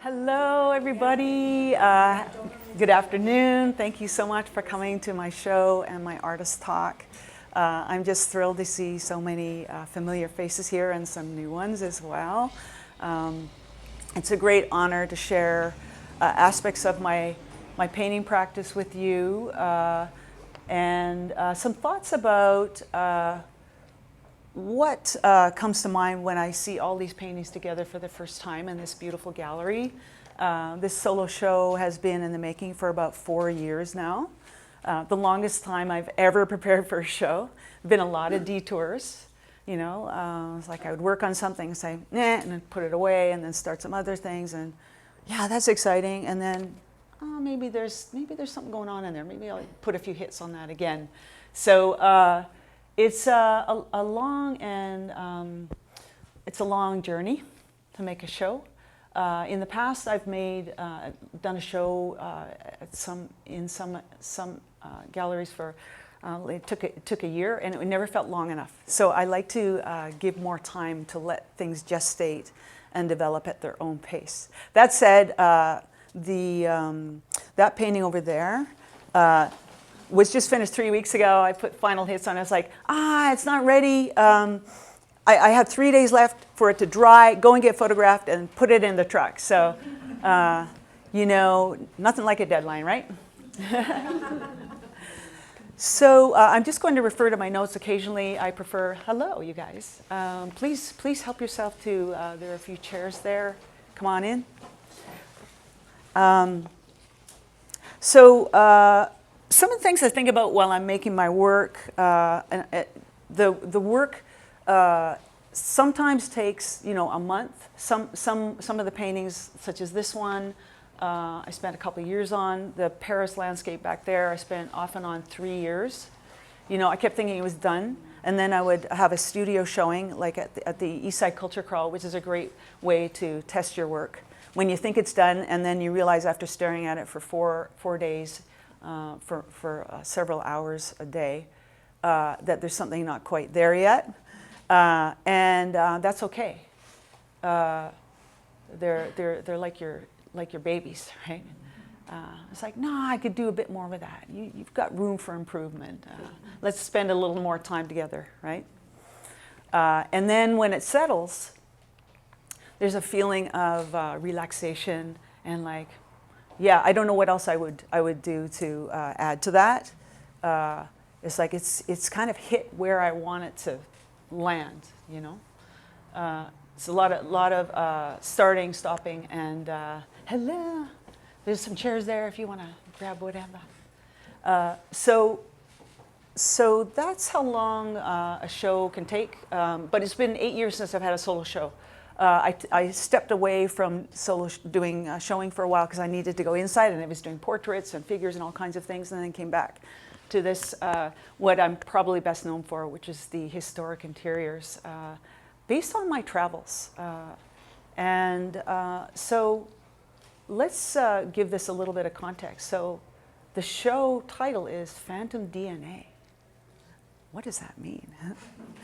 Hello, everybody. Good afternoon. Thank you so much for coming to my show and my artist talk. I'm just thrilled to see so many familiar faces here and some new ones as well. It's a great honor to share aspects of my painting practice with you and some thoughts about what comes to mind when I see all these paintings together for the first time in this beautiful gallery. This solo show has been in the making for about 4 years now. The longest time I've ever prepared for a show. Been a lot of detours, you know. It's like I would work on something and say, nah, and then put it away and then start some other things and yeah, that's exciting. And then maybe there's something going on in there. Maybe I'll put a few hits on that again. So it's a long journey to make a show. In the past, I've done a show at some galleries for. It took a year, and it never felt long enough. So I like to give more time to let things gestate and develop at their own pace. That said, that painting over there. Was just finished 3 weeks ago. I put final hits on it. I was like, it's not ready. I have 3 days left for it to dry, go and get photographed and put it in the truck. So, you know, nothing like a deadline, right? So I'm just going to refer to my notes occasionally. I prefer, hello, you guys. Please help yourself to, there are a few chairs there. Come on in. Some of the things I think about while I'm making my work, the work sometimes takes, you know, a month. Some of the paintings, such as this one, I spent a couple of years on. The Paris landscape back there, I spent off and on 3 years. You know, I kept thinking it was done, and then I would have a studio showing, like at the East Side Culture Crawl, which is a great way to test your work. When you think it's done, and then you realize after staring at it for four days, for several hours a day, that there's something not quite there yet, and that's okay. They're like your babies, right? It's like, no, I could do a bit more with that. You've got room for improvement. Let's spend a little more time together, right? And then when it settles, there's a feeling of relaxation and like, yeah, I don't know what else I would do to add to that. It's like it's kind of hit where I want it to land, you know. It's a lot of starting, stopping, and hello. There's some chairs there if you want to grab whatever. So that's how long a show can take. But it's been 8 years since I've had a solo show. I stepped away from doing showing for a while because I needed to go inside, and I was doing portraits and figures and all kinds of things, and then came back to this, what I'm probably best known for, which is the historic interiors, based on my travels. So let's give this a little bit of context. So the show title is Phantom DNA. What does that mean?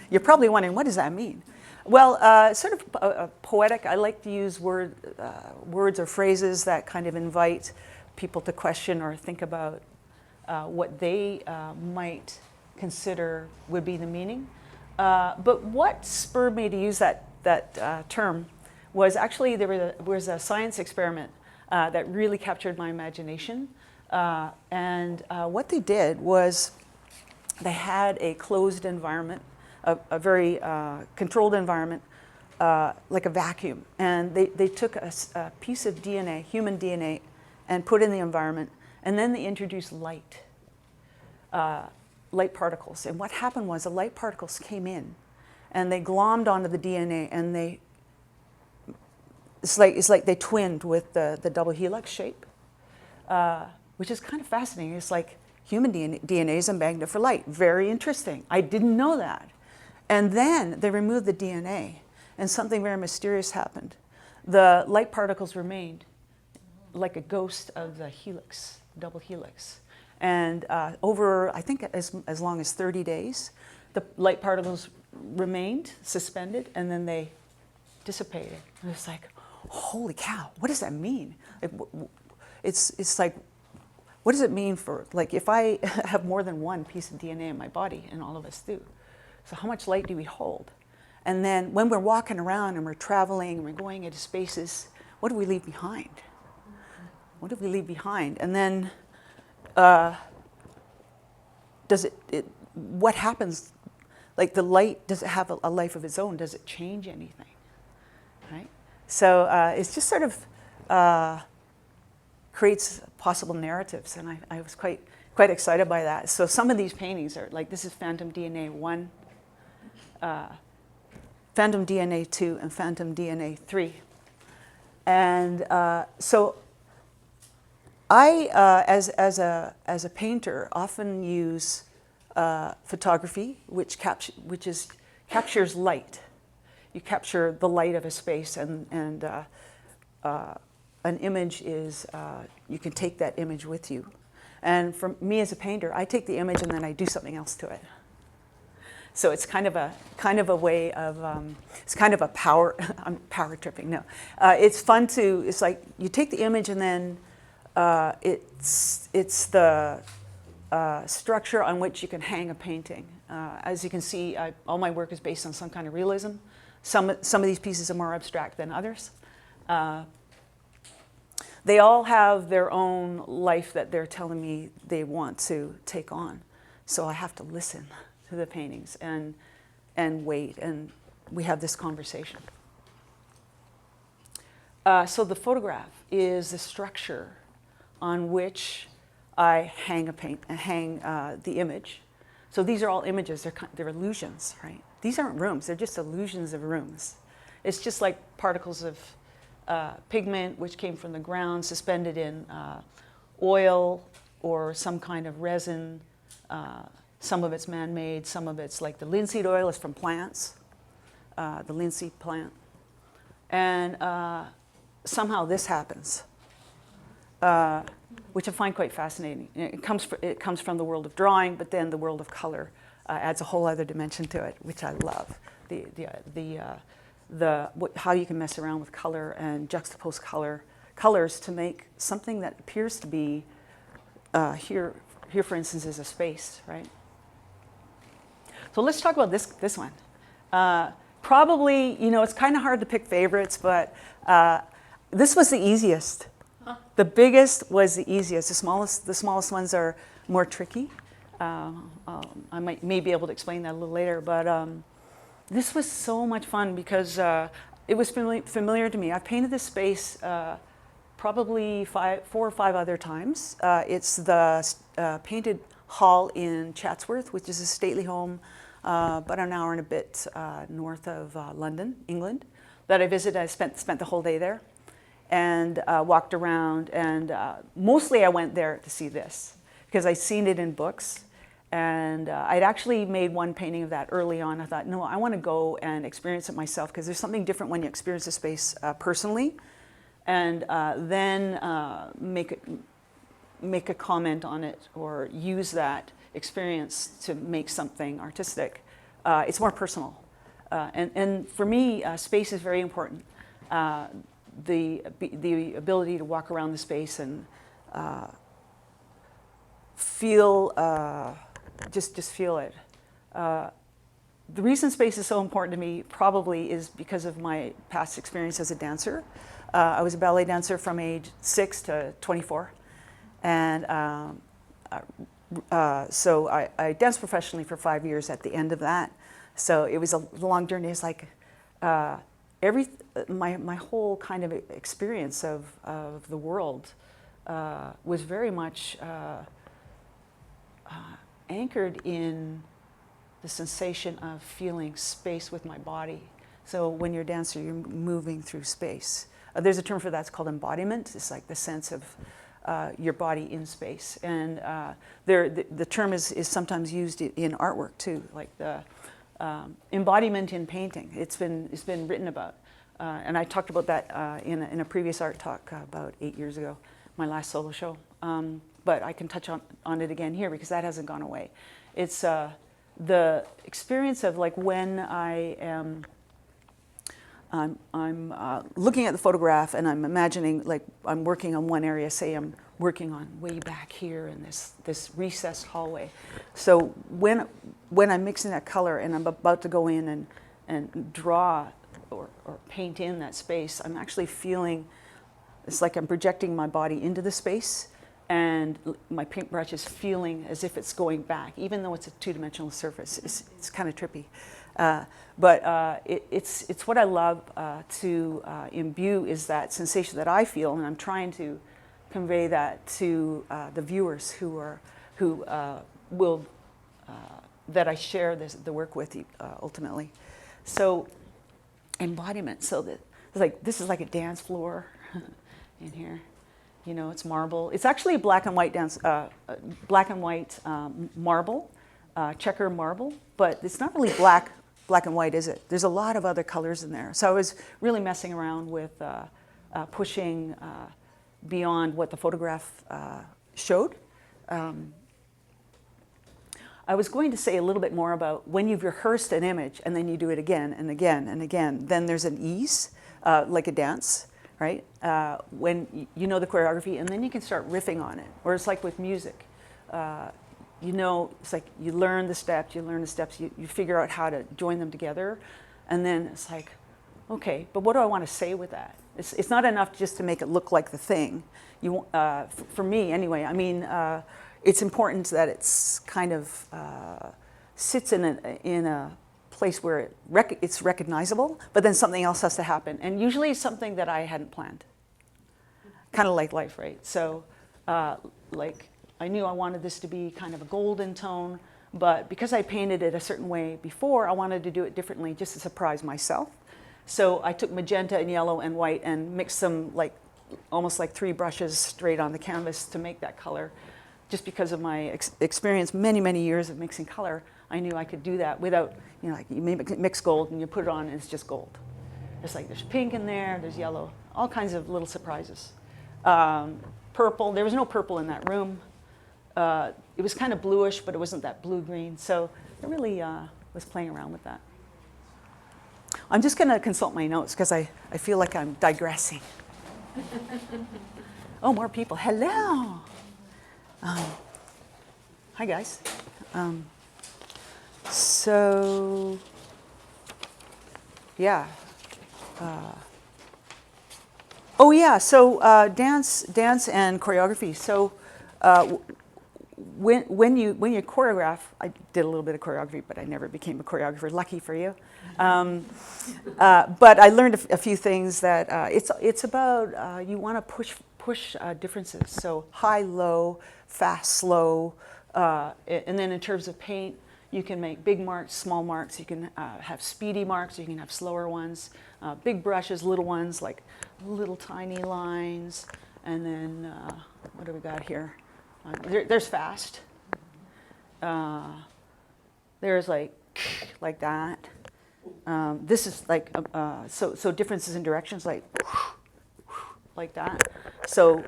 You're probably wondering, what does that mean? Well, sort of poetic. I like to use words or phrases that kind of invite people to question or think about what they might consider would be the meaning. But what spurred me to use that term was actually there was a science experiment that really captured my imagination. And what they did was they had a closed environment, a very controlled environment, like a vacuum. And they took a piece of DNA, human DNA, and put in the environment, and then they introduced light particles. And what happened was the light particles came in, and they glommed onto the DNA, and it's like they twinned with the double helix shape, which is kind of fascinating. It's like human DNA is a magnet for light. Very interesting. I didn't know that. And then they removed the DNA, and something very mysterious happened. The light particles remained like a ghost of the helix, double helix. And over, I think, as long as 30 days, the light particles remained suspended, and then they dissipated. And it's like, holy cow, what does that mean? It's like, what does it mean for, like, if I have more than one piece of DNA in my body, and all of us do, so how much light do we hold? And then when we're walking around and we're traveling and we're going into spaces, what do we leave behind? What do we leave behind? And then what happens, like the light, does it have a life of its own? Does it change anything, right? So it's just sort of creates possible narratives, and I was quite excited by that. So some of these paintings are, like, this is Phantom DNA 1, Phantom DNA 2, and Phantom DNA 3. And so I, as a painter, often use photography, which captures light. You capture the light of a space, and an image is, you can take that image with you. And for me as a painter, I take the image and then I do something else to it. So it's kind of a way of, it's kind of a power, I'm power tripping, no. It's fun to, it's like you take the image and then it's the structure on which you can hang a painting. As you can see, all my work is based on some kind of realism. Some of these pieces are more abstract than others. They all have their own life that they're telling me they want to take on. So I have to listen to the paintings and wait, and we have this conversation. So the photograph is the structure on which I hang the image. So these are all images, they're illusions, right? These aren't rooms, they're just illusions of rooms. It's just like particles of pigment which came from the ground, suspended in oil or some kind of resin. Some of it's man-made, some of it's like the linseed oil is from plants, the linseed plant. And somehow this happens, which I find quite fascinating. It comes from the world of drawing, but then the world of color adds a whole other dimension to it, which I love. How you can mess around with color and juxtapose colors to make something that appears to be here for instance is a space, right? So let's talk about this one. Probably, it's kind of hard to pick favorites, but this was the easiest. The biggest was the easiest. The smallest ones are more tricky. I may be able to explain that a little later, but this was so much fun because it was familiar to me. I've painted this space probably 4 or 5 other times. It's the painted hall in Chatsworth, which is a stately home about an hour and a bit north of London, England, that I visited. I spent the whole day there and walked around, and mostly I went there to see this because I'd seen it in books. And I'd actually made one painting of that early on. I thought, no, I want to go and experience it myself because there's something different when you experience a space personally, and then make a comment on it or use that experience to make something artistic. It's more personal. And for me, space is very important. The ability to walk around the space and feel, just feel it. The reason space is so important to me probably is because of my past experience as a dancer. I was a ballet dancer from age 6 to 24. And so I danced professionally for 5 years at the end of that. So it was a long journey. It's like my whole kind of experience of the world was very much anchored in the sensation of feeling space with my body. So when you're a dancer, you're moving through space. There's a term for that, it's called embodiment. It's like the sense of your body in space. And the term is sometimes used in artwork too, like the embodiment in painting. It's been written about. And I talked about that in a previous art talk about 8 years ago, my last solo show. But I can touch on it again here because that hasn't gone away. It's the experience of like when I am I'm looking at the photograph and I'm imagining like I'm working on one area, say I'm working on way back here in this recessed hallway. So when I'm mixing that color and I'm about to go in and draw or paint in that space, I'm actually feeling, it's like I'm projecting my body into the space, and my paintbrush is feeling as if it's going back, even though it's a two-dimensional surface. It's kind of trippy. But it's what I love to imbue is that sensation that I feel, and I'm trying to convey that to the viewers that I share the work with ultimately. So embodiment. So that it's like this is like a dance floor in here. You know, it's marble. It's actually a black and white marble, checker marble, but it's not really black and white, is it? There's a lot of other colors in there. So I was really messing around with pushing beyond what the photograph showed. I was going to say a little bit more about when you've rehearsed an image and then you do it again and again and again, then there's an ease, like a dance, right? When you know the choreography, and then you can start riffing on it. Or it's like with music. You know, it's like you learn the steps, you figure out how to join them together, and then it's like, okay, but what do I want to say with that? It's not enough just to make it look like the thing. For me, anyway, I mean, it's important that it's kind of sits in a place where it's recognizable, but then something else has to happen. And usually it's something that I hadn't planned. Kind of like life, right? So like I knew I wanted this to be kind of a golden tone, but because I painted it a certain way before, I wanted to do it differently just to surprise myself. So I took magenta and yellow and white and mixed them like almost like 3 brushes straight on the canvas to make that color. Just because of my experience, many years of mixing color, I knew I could do that without, you know, like you mix gold and you put it on and it's just gold. It's like there's pink in there, there's yellow, all kinds of little surprises. Purple, there was no purple in that room. It was kind of bluish, but it wasn't that blue-green. So I really was playing around with that. I'm just going to consult my notes because I feel like I'm digressing. Oh, more people. Hello. Hi, guys. So, yeah. Oh, yeah. So, dance and choreography. So, when you choreograph, I did a little bit of choreography, but I never became a choreographer. Lucky for you. But I learned a few things that it's about. You want to push differences. So high, low, fast, slow, and then in terms of paint, you can make big marks, small marks. You can have speedy marks. You can have slower ones. Big brushes, little ones, like little tiny lines. And then what do we got here? There's fast. There's like that. This is like so differences in directions, like that. So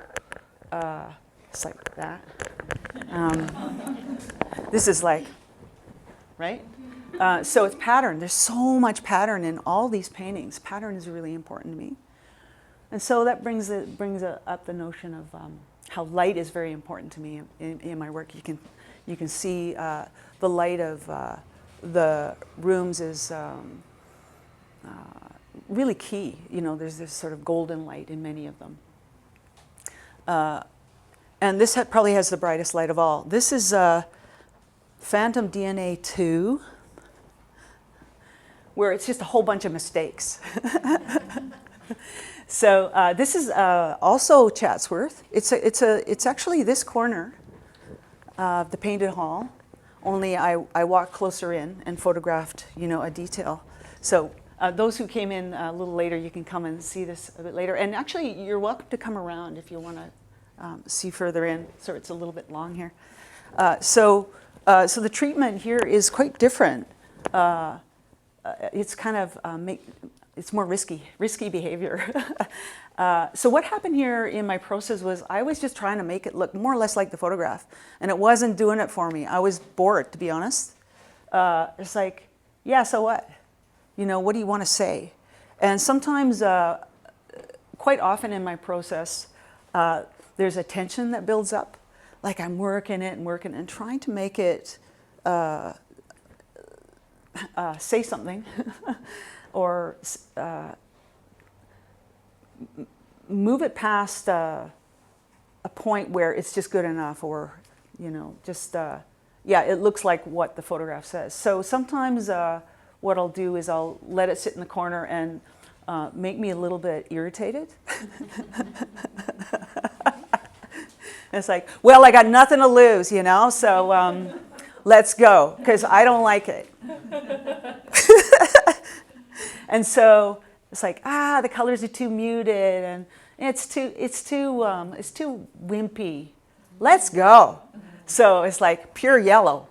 it's like that. This is like, right? So it's pattern. There's so much pattern in all these paintings. Pattern is really important to me. And so that brings up the notion of how light is very important to me in my work. You can see the light of the rooms is really key. You know, there's this sort of golden light in many of them. And this probably has the brightest light of all. This is Phantom DNA 2, where it's just a whole bunch of mistakes. So this is also Chatsworth. It's actually this corner of the painted hall. Only I walked closer in and photographed, you know, a detail. So those who came in a little later, you can come and see this a bit later. And actually, you're welcome to come around if you want to see further in. So it's a little bit long here. So the treatment here is quite different. It's kind of it's more risky behavior. So what happened here in my process was I was just trying to make it look more or less like the photograph, and it wasn't doing it for me. I was bored, to be honest. It's like, yeah, so what? You know, what do you want to say? And sometimes, quite often in my process, there's a tension that builds up. Like I'm working it and trying to make it say something or move it past a point where it's just good enough, or, you know, just, yeah, it looks like what the photograph says. So sometimes what I'll do is I'll let it sit in the corner and make me a little bit irritated. It's like, well, I got nothing to lose, you know, so let's go, because I don't like it. And so it's like, the colors are too muted, and it's too wimpy. Let's go. So it's like pure yellow.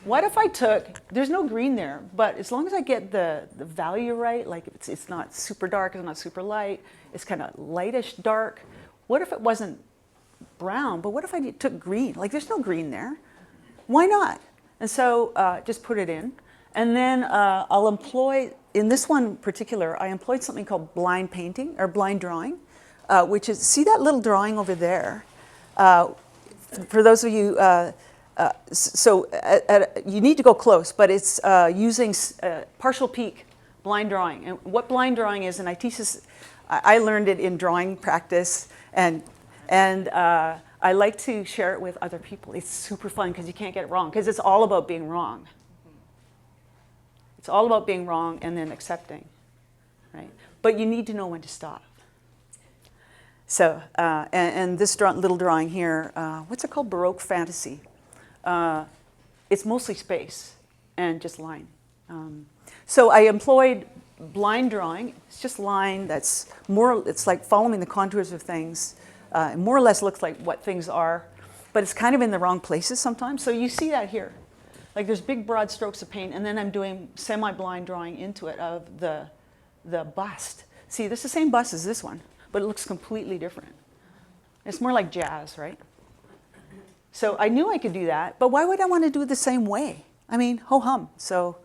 What if I took, there's no green there, but as long as I get the value right, like it's not super dark, it's not super light, it's kind of lightish dark. What if it wasn't brown, but what if I took green? Like there's no green there. Why not? And so just put it in. And then I'll employ, in this one in particular, I employed something called blind painting or blind drawing, which is, see that little drawing over there? For those of you, you need to go close, but it's using partial peak blind drawing. And what blind drawing is, and I teach this, I learned it in drawing practice, and I like to share it with other people. It's super fun because you can't get it wrong, because it's all about being wrong. It's all about being wrong and then accepting, right? But you need to know when to stop. So, and this little drawing here, what's it called? Baroque Fantasy. It's mostly space and just line. So I employed blind drawing. It's just line that's more, it's like following the contours of things. It more or less looks like what things are, but it's kind of in the wrong places sometimes. So you see that here. Like there's big broad strokes of paint, and then I'm doing semi-blind drawing into it of the bust. See, this is the same bust as this one, but it looks completely different. It's more like jazz, right? So I knew I could do that, but why would I want to do it the same way? I mean, ho-hum. So,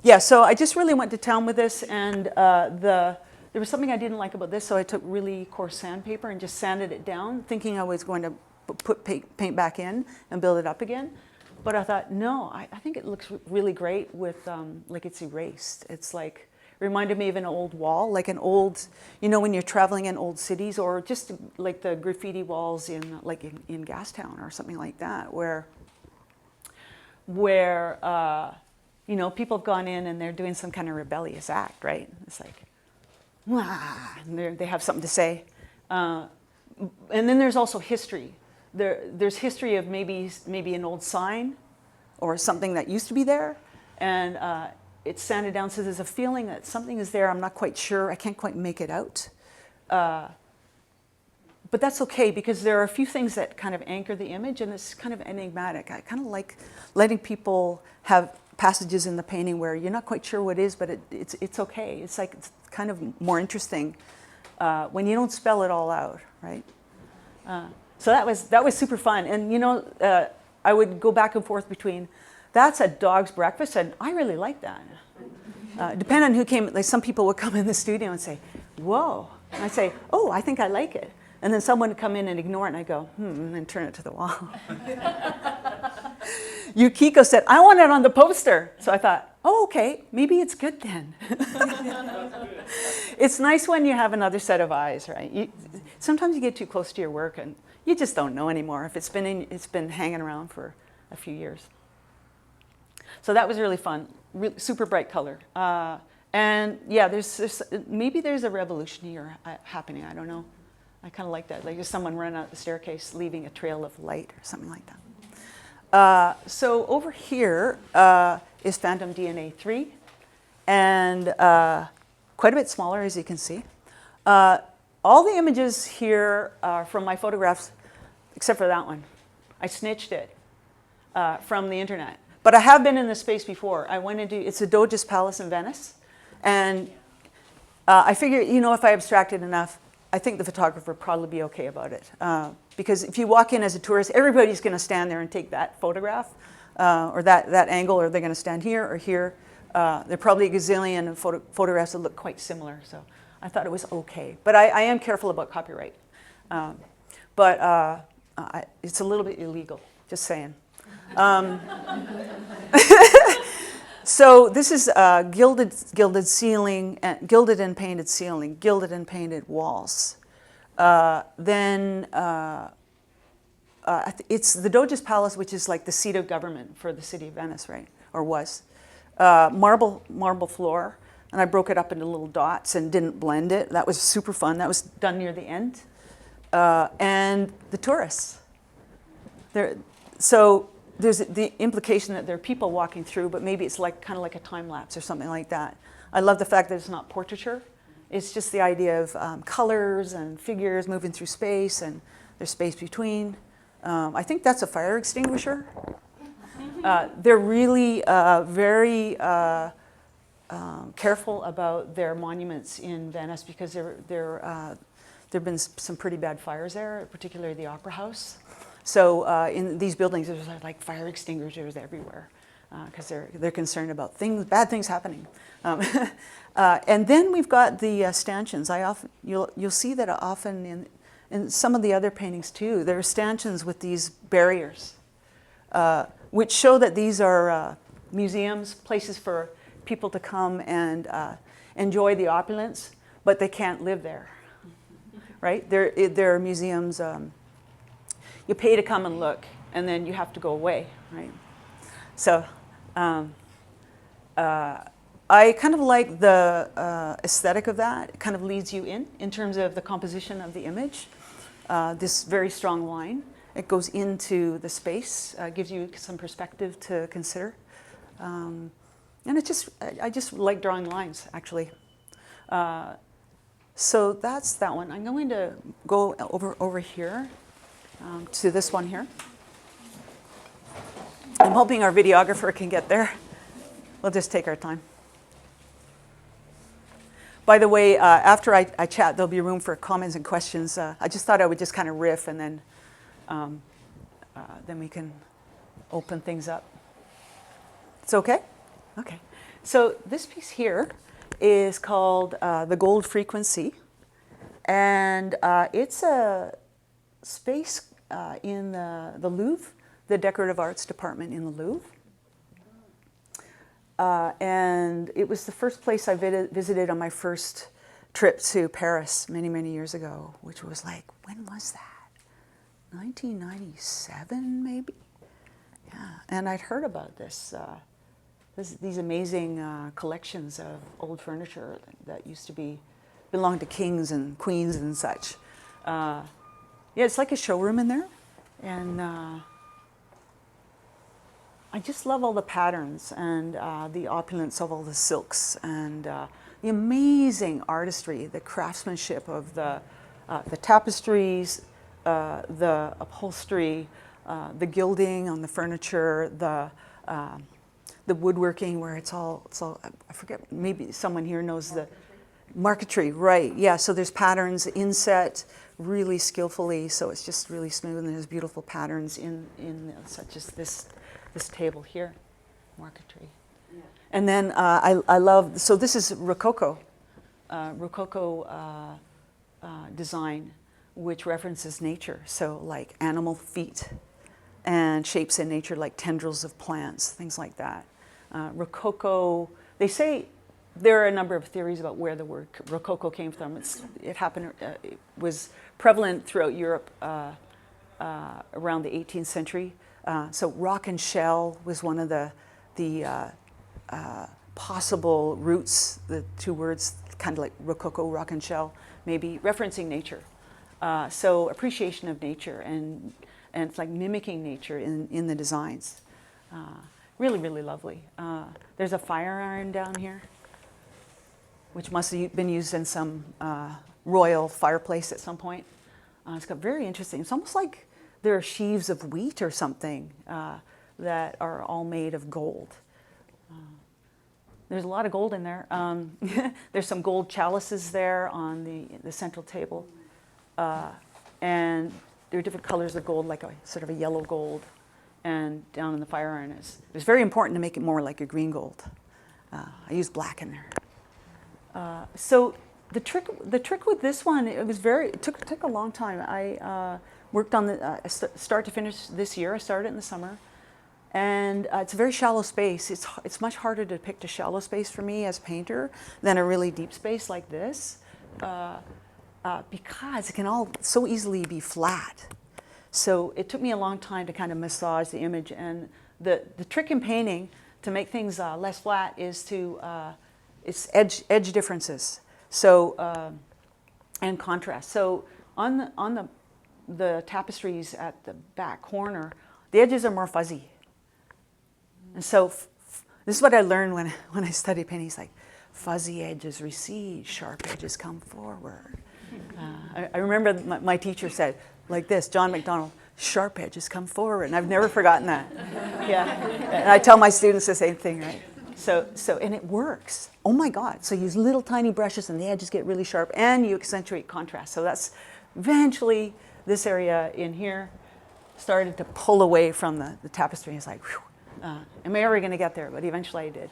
yeah, so I just really went to town with this, and there was something I didn't like about this, so I took really coarse sandpaper and just sanded it down, thinking I was going to put paint back in and build it up again. But I thought, no, I think it looks really great with, like it's erased. It's like, reminded me of an old wall, like an old, you know, when you're traveling in old cities, or just like the graffiti walls in Gastown or something like that, where you know, people have gone in and they're doing some kind of rebellious act, right? It's like, and they have something to say. And then there's also history. There's history of maybe an old sign or something that used to be there, and it's sanded down, so there's a feeling that something is there. I'm not quite sure. I can't quite make it out. But that's okay, because there are a few things that kind of anchor the image, and it's kind of enigmatic. I kind of like letting people have passages in the painting where you're not quite sure what it is, but it's okay. It's like, it's kind of more interesting when you don't spell it all out, right? So that was super fun. And you know, I would go back and forth between, that's a dog's breakfast, and I really like that. Depending on who came, like some people would come in the studio and say, whoa. And I'd say, oh, I think I like it. And then someone would come in and ignore it, and I go, and then turn it to the wall. Yukiko said, I want it on the poster. So I thought, oh, okay, maybe it's good then. It's nice when you have another set of eyes, right? Sometimes you get too close to your work, and you just don't know anymore if it's been hanging around for a few years. So that was really fun, super bright color. And yeah, maybe there's a revolution here happening, I don't know. I kind of like that, like just someone running out the staircase leaving a trail of light or something like that. So over here is Phantom DNA 3, and quite a bit smaller, as you can see. All the images here are from my photographs, except for that one. I snitched it from the internet. But I have been in this space before. I went into, it's the Duchess Palace in Venice. And I figured, you know, if I abstracted enough, I think the photographer would probably be okay about it. Because if you walk in as a tourist, everybody's going to stand there and take that photograph or that angle, or they're going to stand here or here. There are probably a gazillion photographs that look quite similar, so I thought it was okay. But I am careful about copyright. But it's a little bit illegal, just saying. So this is gilded ceiling, gilded and painted ceiling, gilded and painted walls. Then it's the Doge's Palace, which is like the seat of government for the city of Venice, right? Or was. Marble floor, and I broke it up into little dots and didn't blend it. That was super fun. That was done near the end. And the tourists. So there's the implication that there are people walking through, but maybe it's like kind of like a time lapse or something like that. I love the fact that it's not portraiture. It's just the idea of colors and figures moving through space, and there's space between. I think that's a fire extinguisher. They're really very careful about their monuments in Venice because there have been some pretty bad fires there, particularly the Opera House. So in these buildings, there's like fire extinguishers everywhere because they're concerned about bad things happening. And then we've got the stanchions. You'll see that often in some of the other paintings too. There are stanchions with these barriers, which show that these are museums, places for people to come and enjoy the opulence, but they can't live there, right? There are museums. You pay to come and look, and then you have to go away, right? So I kind of like the aesthetic of that. It kind of leads you in terms of the composition of the image. This very strong line. It goes into the space, gives you some perspective to consider. And I just like drawing lines, actually. So that's that one. I'm going to go over here to this one here. I'm hoping our videographer can get there. We'll just take our time. By the way, after I chat, there'll be room for comments and questions. I just thought I would just kind of riff, and then we can open things up. It's okay? Okay. So this piece here is called The Gold Frequency. And it's a space in the Louvre, the Decorative Arts Department in the Louvre. And it was the first place I visited on my first trip to Paris many, many years ago, which was like, when was that? 1997, maybe? Yeah, and I'd heard about these amazing collections of old furniture that used to belong to kings and queens and such. Yeah, it's like a showroom in there, and I just love all the patterns and the opulence of all the silks and the amazing artistry, the craftsmanship of the tapestries, the upholstery, the gilding on the furniture, the woodworking where it's all, I forget, maybe someone here knows the marquetry, right? Yeah, so there's patterns inset really skillfully, so it's just really smooth, and there's beautiful patterns in such as this table here, marquetry. Yeah. And then I love, so this is Rococo design, which references nature. So like animal feet and shapes in nature like tendrils of plants, things like that. Rococo, they say there are a number of theories about where the word Rococo came from. It was prevalent throughout Europe around the 18th century. So rock and shell was one of the possible roots, the two words, kind of like Rococo, rock and shell, maybe referencing nature. So appreciation of nature, and it's like mimicking nature in the designs. Really, really lovely. There's a fire iron down here, which must have been used in some royal fireplace at some point. It's got very interesting, it's almost like there are sheaves of wheat or something that are all made of gold. There's a lot of gold in there. There's some gold chalices there on the central table. And there are different colors of gold, like a sort of a yellow gold. And down in the fire iron it was very important to make it more like a green gold. I used black in there. So the trick with this one, it took a long time. I worked on the start to finish this year. I started in the summer, and it's a very shallow space. It's much harder to depict a shallow space for me as a painter than a really deep space like this, because it can all so easily be flat. So it took me a long time to kind of massage the image, and the trick in painting to make things less flat is to it's edge differences. So and contrast. So on the tapestries at the back corner, the edges are more fuzzy. And so this is what I learned when I studied painting. It's like fuzzy edges recede, sharp edges come forward. I remember my teacher said like this, John McDonald, sharp edges come forward, and I've never forgotten that. Yeah, and I tell my students the same thing, right? So and it works. Oh my God! So you use little tiny brushes, and the edges get really sharp, and you accentuate contrast. So that's eventually this area in here started to pull away from the tapestry. It's like, whew, am I ever going to get there? But eventually I did.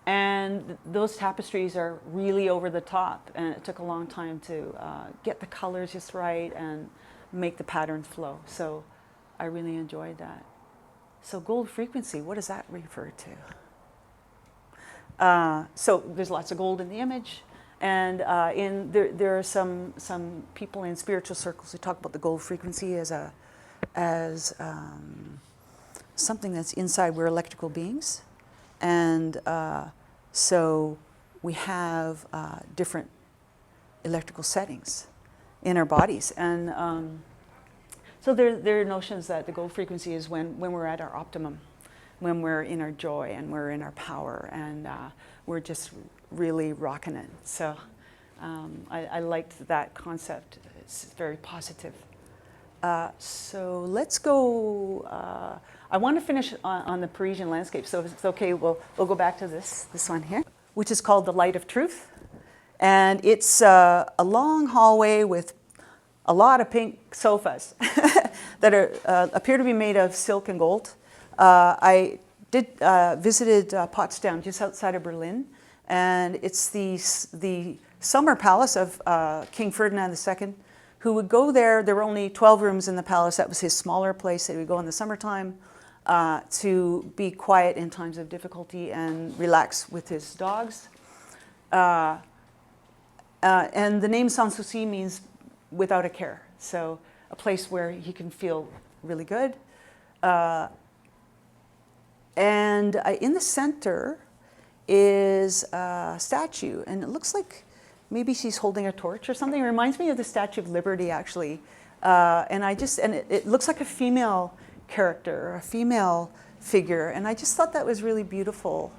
And those tapestries are really over the top, and it took a long time to get the colors just right and make the patterns flow. So I really enjoyed that. So gold frequency, what does that refer to? So there's lots of gold in the image, and there are some people in spiritual circles who talk about the gold frequency as something that's inside. We're electrical beings, and so we have different electrical settings in our bodies, and so there are notions that the gold frequency is when we're at our optimum, when we're in our joy and we're in our power, and we're just really rocking it. So I liked that concept. It's very positive. So let's go. I want to finish on the Parisian landscape. So if it's okay, we'll go back to this one here, which is called the Light of Truth, and it's a long hallway with a lot of pink sofas that appear to be made of silk and gold. I visited Potsdam, just outside of Berlin, and it's the summer palace of King Ferdinand II, who would go there. There were only 12 rooms in the palace. That was his smaller place that he would go in the summertime to be quiet in times of difficulty and relax with his dogs. And the name Sans Souci means without a care. So a place where he can feel really good. And in the center is a statue, and it looks like maybe she's holding a torch or something. It reminds me of the Statue of Liberty, actually. And it looks like a female character, or a female figure, and I just thought that was really beautiful.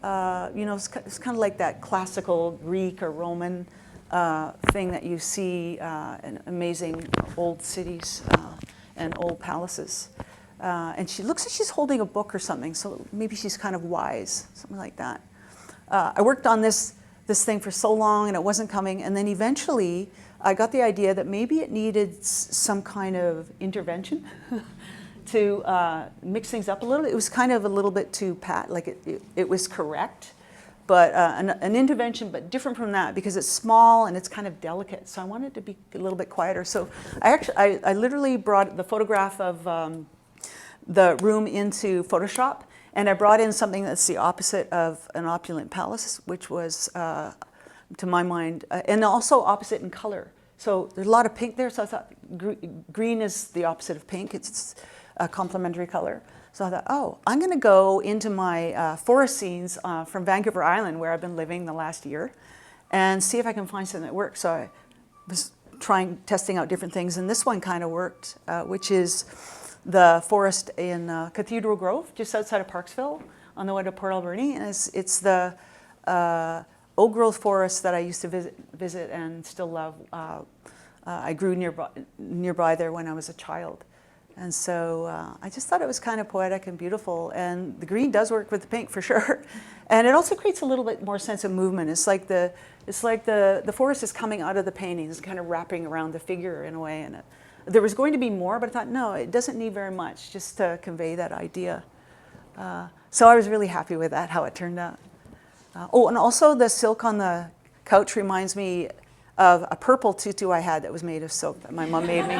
It's kind of like that classical Greek or Roman thing that you see in amazing old cities and old palaces. And she looks like she's holding a book or something, so maybe she's kind of wise, something like that. I worked on this thing for so long, and it wasn't coming, and then eventually I got the idea that maybe it needed some kind of intervention to mix things up a little. It was kind of a little bit too it was correct, but an intervention, but different from that, because it's small and it's kind of delicate. So I wanted it to be a little bit quieter. So I literally brought the photograph of the room into Photoshop, and I brought in something that's the opposite of an opulent palace, which was, to my mind, and also opposite in color. So there's a lot of pink there, so I thought green is the opposite of pink. It's a complementary color. So I thought, oh, I'm going to go into my forest scenes from Vancouver Island, where I've been living the last year, and see if I can find something that works. So I was testing out different things, and this one kind of worked, which is the forest in Cathedral Grove, just outside of Parksville, on the way to Port Alberni. And it's the old growth forest that I used to visit and still love. I grew nearby there when I was a child. And so I just thought it was kind of poetic and beautiful. And the green does work with the pink for sure. And it also creates a little bit more sense of movement. It's like the forest is coming out of the painting. It's kind of wrapping around the figure in a way. And there was going to be more, but I thought, no, it doesn't need very much just to convey that idea. So I was really happy with that, how it turned out. Oh, and also the silk on the couch reminds me of a purple tutu I had that was made of silk that my mom made me.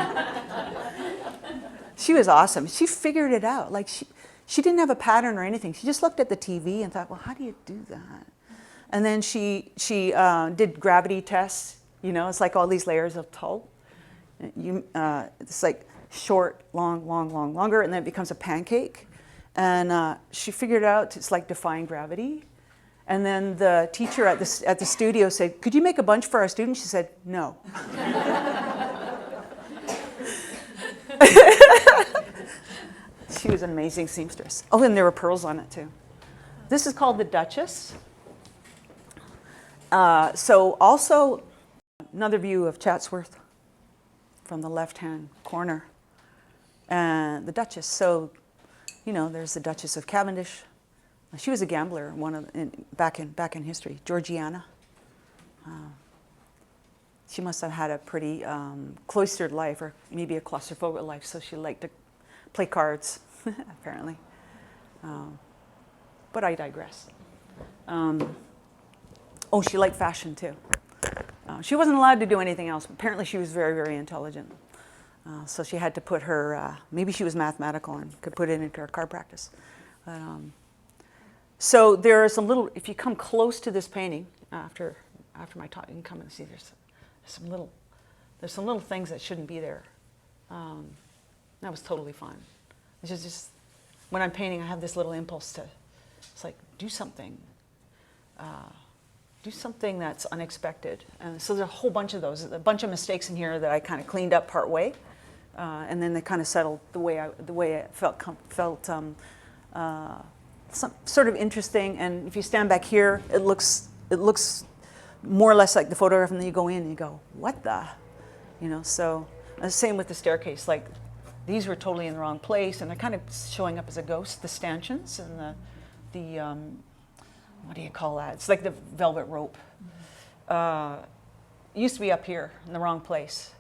She was awesome. She figured it out. Like she didn't have a pattern or anything. She just looked at the TV and thought, well, how do you do that? And then she did gravity tests. You know, it's like all these layers of tulle. It's like short, long, long, long, longer, and then it becomes a pancake. And she figured out it's like defying gravity. And then the teacher at the studio said, could you make a bunch for our students? She said, no. She was an amazing seamstress. Oh, and there were pearls on it too. This is called the Duchess. So also another view of Chatsworth from the left-hand corner. And the Duchess. So, you know, there's the Duchess of Cavendish. She was a gambler, back in history. Georgiana. She must have had a pretty cloistered life, or maybe a claustrophobic life, so she liked to play cards, apparently. But I digress. Oh, she liked fashion too. She wasn't allowed to do anything else. Apparently she was very, very intelligent. So she had to put her, maybe she was mathematical and could put it into her card practice. But, so there are some little, if you come close to this painting after my talk, you can come and see there's some little things that shouldn't be there. That was totally fun. It's just when I'm painting, I have this little impulse to, it's like, do something that's unexpected. And so there's a whole bunch of those, a bunch of mistakes in here that I kind of cleaned up part way, and then they kind of settled the way it felt some sort of interesting. And if you stand back here, it looks more or less like the photograph, and then you go in and you go, what the, you know? So same with the staircase. Like these were totally in the wrong place, and they're kind of showing up as a ghost. The stanchions and the what do you call that? It's like the velvet rope. It used to be up here in the wrong place.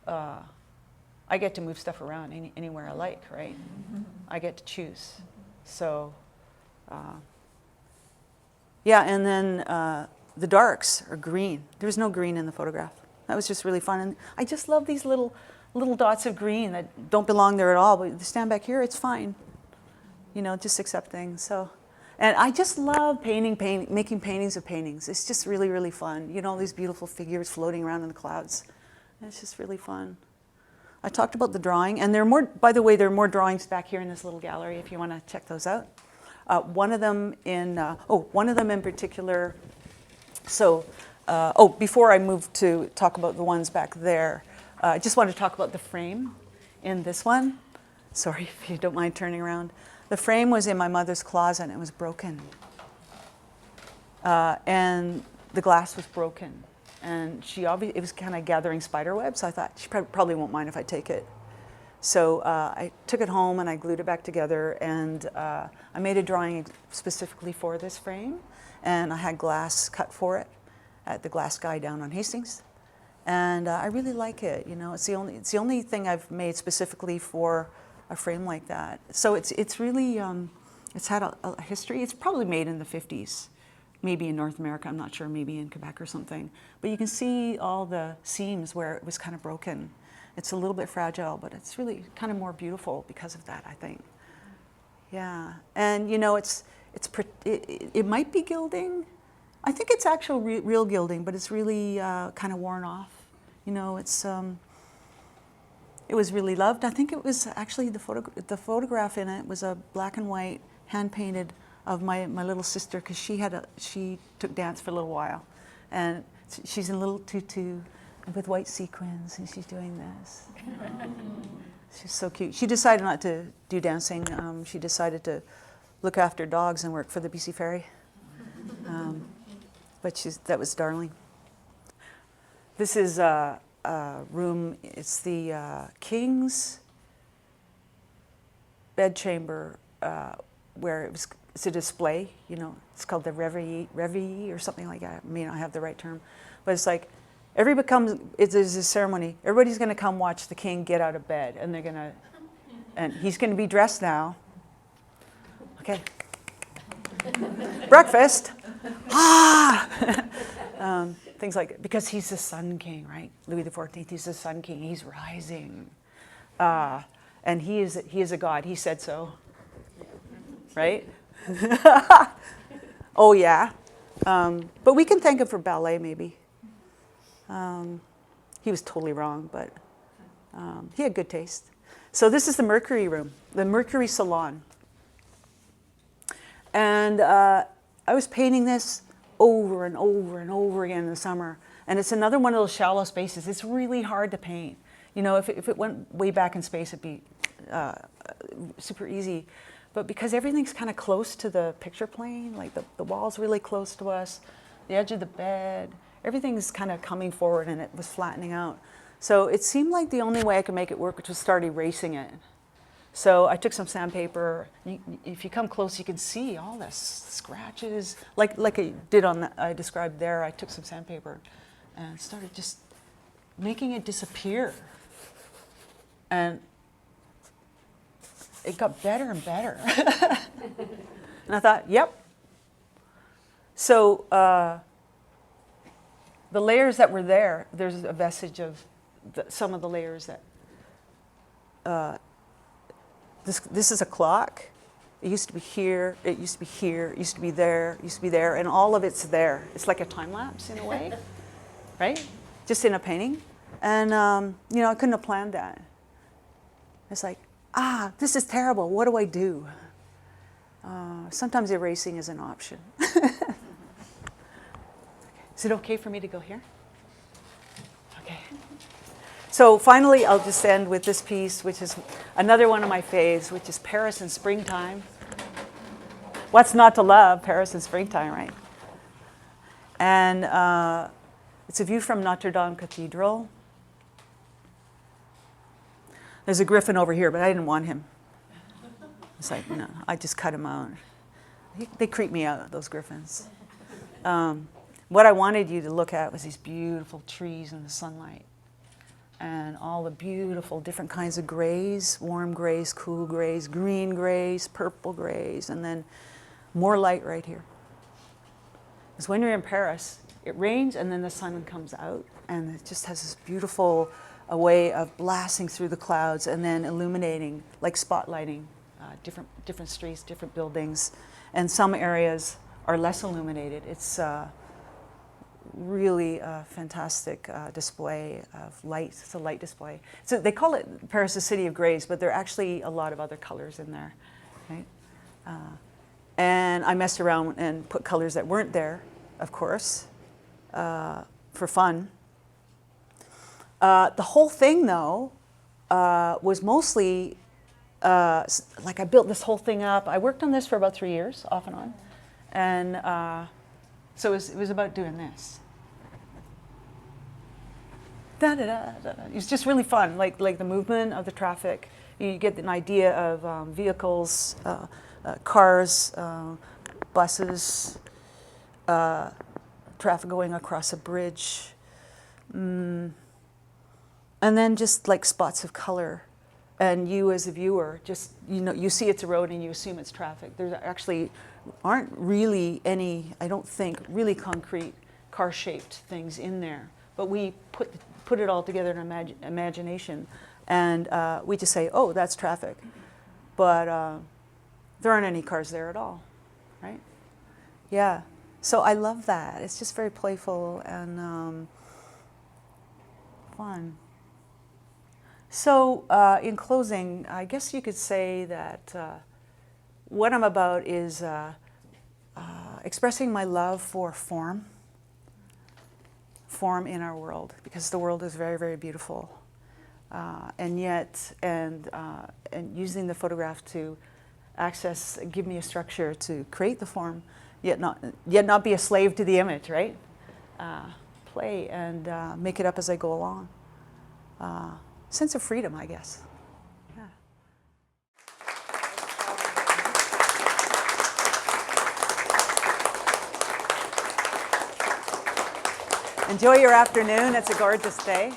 I get to move stuff around anywhere I like, right? I get to choose. So, yeah, and then the darks are green. There's no green in the photograph. That was just really fun. And I just love these little dots of green that don't belong there at all. But to stand back here, it's fine. You know, just accept things. So, and I just love making paintings of paintings. It's just really, really fun. You know, all these beautiful figures floating around in the clouds. And it's just really fun. I talked about the drawing, and there are more, by the way, there are more drawings back here in this little gallery if you want to check those out. One of them in particular, so, before I move to talk about the ones back there, I just want to talk about the frame in this one. Sorry if you don't mind turning around. The frame was in my mother's closet and it was broken. And the glass was broken. And it was kind of gathering spider webs, so I thought she probably won't mind if I take it. So I took it home and I glued it back together, and I made a drawing specifically for this frame, and I had glass cut for it at the Glass Guy down on Hastings. And I really like it, you know, it's the only thing I've made specifically for a frame like that. So it's really, it's had a history. It's probably made in the 50s. Maybe in North America, I'm not sure, maybe in Quebec or something. But you can see all the seams where it was kind of broken. It's a little bit fragile, but it's really kind of more beautiful because of that, I think. Yeah, and you know, it might be gilding. I think it's actual real gilding, but it's really kind of worn off. You know, it was really loved. I think it was actually the photograph in it was a black and white, hand-painted of my little sister, because she took dance for a little while, and she's in a little tutu with white sequins, and she's doing this. She's so cute. She decided not to do dancing. She decided to look after dogs and work for the BC Ferry. But that was darling. This is a room. It's the king's bedchamber, where it's a display, you know, it's called the reveille or something like that. I may not have the right term, but it's like, there's a ceremony. Everybody's going to come watch the king get out of bed, and and he's going to be dressed now. Okay. breakfast. Things like that. Because he's the Sun King, right? Louis XIV, he's the Sun King. He's rising. And he is a god. He said so. Right? Oh, yeah. But we can thank him for ballet, maybe. He was totally wrong, but he had good taste. So this is the Mercury room, the Mercury Salon. And I was painting this over and over and over again in the summer. And it's another one of those shallow spaces. It's really hard to paint. You know, if it went way back in space, it'd be super easy. But because everything's kind of close to the picture plane, like the wall's really close to us, the edge of the bed, everything's kind of coming forward and it was flattening out. So it seemed like the only way I could make it work was to start erasing it. So I took some sandpaper. If you come close, you can see all the scratches. Like I did I described there, I took some sandpaper and started just making it disappear. And it got better and better. And I thought, yep. So the layers that were there, there's a vestige of some of the layers that, this is a clock. It used to be here, it used to be here, it used to be there, it used to be there, and all of it's there. It's like a time lapse in a way, right? Just in a painting. And, you know, I couldn't have planned that. It's like, this is terrible, what do I do? Sometimes erasing is an option. Is it okay for me to go here? Okay. So finally, I'll just end with this piece, which is another one of my faves, which is Paris in springtime. What's not to love Paris in springtime, right? And it's a view from Notre Dame Cathedral. There's a griffin over here, but I didn't want him. It's like, no, I just cut him out. They creep me out, those griffins. What I wanted you to look at was these beautiful trees in the sunlight and all the beautiful different kinds of grays, warm grays, cool grays, green grays, purple grays, and then more light right here. Because when you're in Paris, it rains and then the sun comes out and it just has this beautiful way of blasting through the clouds and then illuminating, like spotlighting different streets, different buildings. And some areas are less illuminated. It's really a fantastic display of light. It's a light display. So they call it Paris, the city of grays, but there are actually a lot of other colors in there, right? And I messed around and put colors that weren't there, of course, for fun. The whole thing, though, was mostly, like I built this whole thing up. I worked on this for about 3 years, off and on. And so it was about doing this. It was just really fun, like the movement of the traffic. You get an idea of vehicles, cars, buses, traffic going across a bridge. And then just like spots of color. And you as a viewer, just, you know, you see it's a road and you assume it's traffic. There actually aren't really any, I don't think, really concrete car-shaped things in there. But we put it all together in imagination. And we just say, oh, that's traffic. But there aren't any cars there at all, right? Yeah. So I love that. It's just very playful and fun. So in closing, I guess you could say that what I'm about is expressing my love for form in our world, because the world is very, very beautiful. And yet, and using the photograph to give me a structure to create the form, yet not be a slave to the image, right? Play and make it up as I go along. Sense of freedom, I guess. Yeah. Enjoy your afternoon. It's a gorgeous day.